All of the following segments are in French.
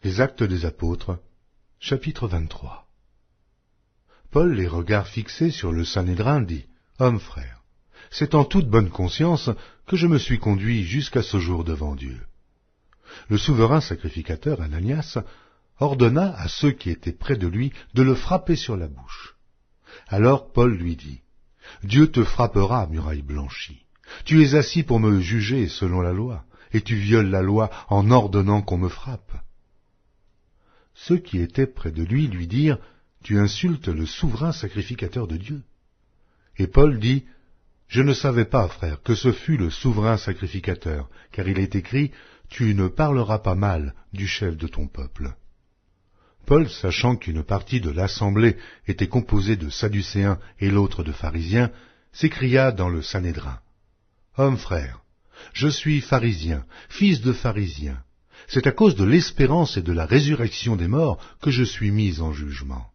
Les Actes des Apôtres, chapitre 23. Paul, les regards fixés sur le Sanhédrin, dit « Hommes frères, c'est en toute bonne conscience que je me suis conduit jusqu'à ce jour devant Dieu. » Le souverain sacrificateur, Ananias, ordonna à ceux qui étaient près de lui de le frapper sur la bouche. Alors Paul lui dit « Dieu te frappera, muraille blanchie. Tu es assis pour me juger selon la loi, et tu violes la loi en ordonnant qu'on me frappe. » Ceux qui étaient près de lui dirent « Tu insultes le souverain sacrificateur de Dieu. » Et Paul dit « Je ne savais pas, frère, que ce fût le souverain sacrificateur, car il est écrit « Tu ne parleras pas mal du chef de ton peuple. » Paul, sachant qu'une partie de l'assemblée était composée de Sadducéens et l'autre de pharisiens, s'écria dans le Sanhédrin « Hommes frères, je suis pharisien, fils de pharisien. C'est à cause de l'espérance et de la résurrection des morts que je suis mis en jugement. »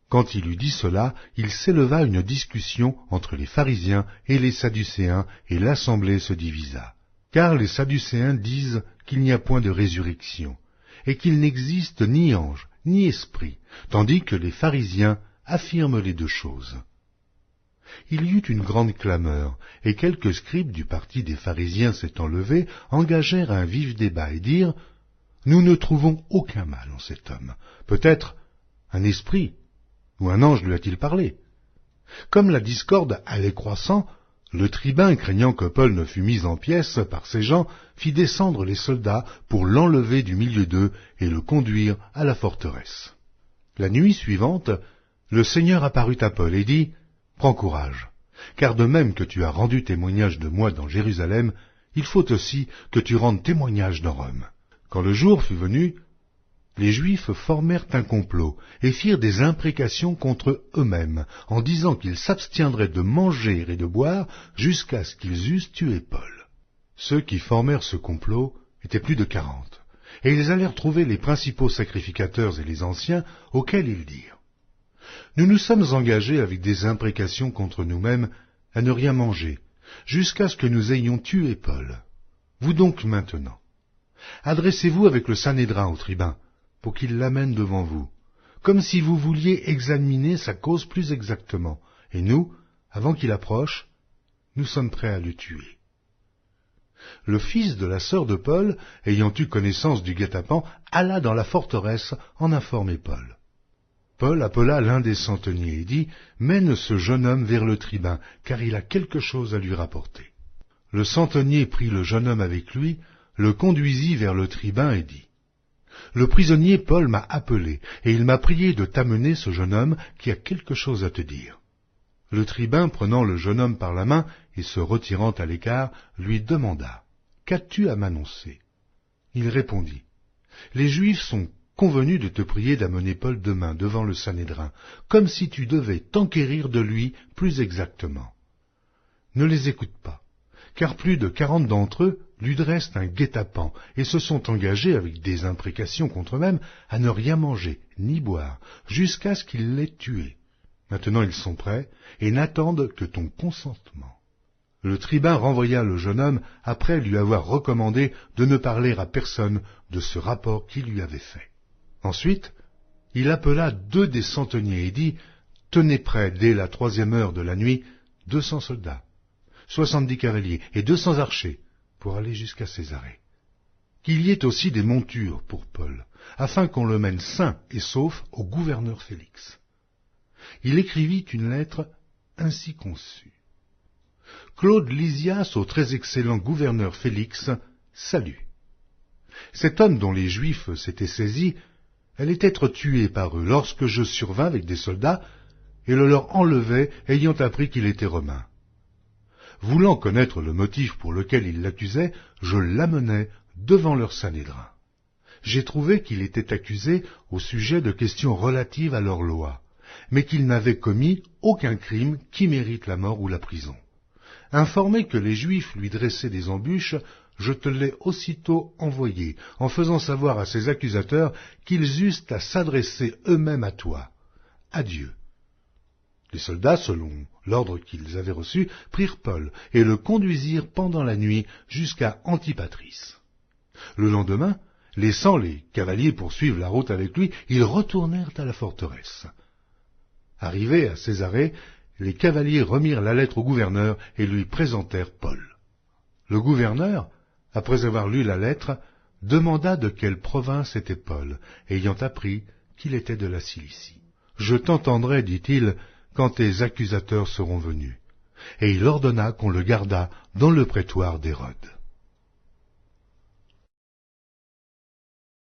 Quand il eut dit cela, il s'éleva une discussion entre les pharisiens et les sadducéens, et l'assemblée se divisa. Car les sadducéens disent qu'il n'y a point de résurrection, et qu'il n'existe ni ange, ni esprit, tandis que les pharisiens affirment les deux choses. Il y eut une grande clameur, et quelques scribes du parti des pharisiens s'étant levés, engagèrent un vif débat et dirent « Nous ne trouvons aucun mal en cet homme. Peut-être un esprit ou un ange lui a-t-il parlé ?» Comme la discorde allait croissant, le tribun, craignant que Paul ne fût mis en pièces par ces gens, fit descendre les soldats pour l'enlever du milieu d'eux et le conduire à la forteresse. La nuit suivante, le Seigneur apparut à Paul et dit « Prends courage, car de même que tu as rendu témoignage de moi dans Jérusalem, il faut aussi que tu rendes témoignage dans Rome. » Quand le jour fut venu, les Juifs formèrent un complot et firent des imprécations contre eux-mêmes, en disant qu'ils s'abstiendraient de manger et de boire jusqu'à ce qu'ils eussent tué Paul. Ceux qui formèrent ce complot étaient plus de 40, et ils allèrent trouver les principaux sacrificateurs et les anciens, auxquels ils dirent « Nous nous sommes engagés avec des imprécations contre nous-mêmes à ne rien manger, jusqu'à ce que nous ayons tué Paul. Vous donc maintenant, adressez-vous avec le Sanhédrin au tribun, pour qu'il l'amène devant vous, comme si vous vouliez examiner sa cause plus exactement, et nous, avant qu'il approche, nous sommes prêts à le tuer. » Le fils de la sœur de Paul, ayant eu connaissance du guet-apens, alla dans la forteresse en informer Paul. Paul appela l'un des centeniers et dit « Mène ce jeune homme vers le tribun, car il a quelque chose à lui rapporter. » Le centenier prit le jeune homme avec lui, le conduisit vers le tribun et dit « Le prisonnier Paul m'a appelé, et il m'a prié de t'amener ce jeune homme qui a quelque chose à te dire. » Le tribun, prenant le jeune homme par la main et se retirant à l'écart, lui demanda « Qu'as-tu à m'annoncer » Il répondit « Les Juifs sont convenus de te prier d'amener Paul demain devant le Sanhédrin, comme si tu devais t'enquérir de lui plus exactement. Ne les écoute pas, car plus de 40 d'entre eux lui dressent un guet-apens et se sont engagés avec des imprécations contre eux-mêmes à ne rien manger ni boire jusqu'à ce qu'il l'ait tué. Maintenant ils sont prêts et n'attendent que ton consentement. » Le tribun renvoya le jeune homme après lui avoir recommandé de ne parler à personne de ce rapport qu'il lui avait fait. Ensuite, il appela 2 des centeniers et dit « Tenez prêts dès la 3e heure de la nuit 200 soldats, 70 cavaliers et 200 archers pour aller jusqu'à Césarée. Qu'il y ait aussi des montures pour Paul, afin qu'on le mène sain et sauf au gouverneur Félix. » Il écrivit une lettre ainsi conçue. Claude Lysias au très excellent gouverneur Félix, salut. Cet homme dont les Juifs s'étaient saisis allait être tué par eux lorsque je survins avec des soldats et le leur enlevai ayant appris qu'il était romain. Voulant connaître le motif pour lequel ils l'accusaient, je l'amenai devant leur Sanhédrin. J'ai trouvé qu'il était accusé au sujet de questions relatives à leur loi, mais qu'il n'avait commis aucun crime qui mérite la mort ou la prison. Informé que les Juifs lui dressaient des embûches, je te l'ai aussitôt envoyé, en faisant savoir à ses accusateurs qu'ils eussent à s'adresser eux-mêmes à toi. Adieu. Les soldats, selon l'ordre qu'ils avaient reçu, prirent Paul et le conduisirent pendant la nuit jusqu'à Antipatris. Le lendemain, Laissant les cavaliers poursuivre la route avec lui, ils retournèrent à la forteresse. Arrivés à Césarée, les cavaliers remirent la lettre au gouverneur et lui présentèrent Paul. Le gouverneur, après avoir lu la lettre, demanda de quelle province était Paul, ayant appris qu'il était de la Cilicie. « Je t'entendrai, dit-il, quand tes accusateurs seront venus. » Et il ordonna qu'on le gardât dans le prétoire d'Hérode.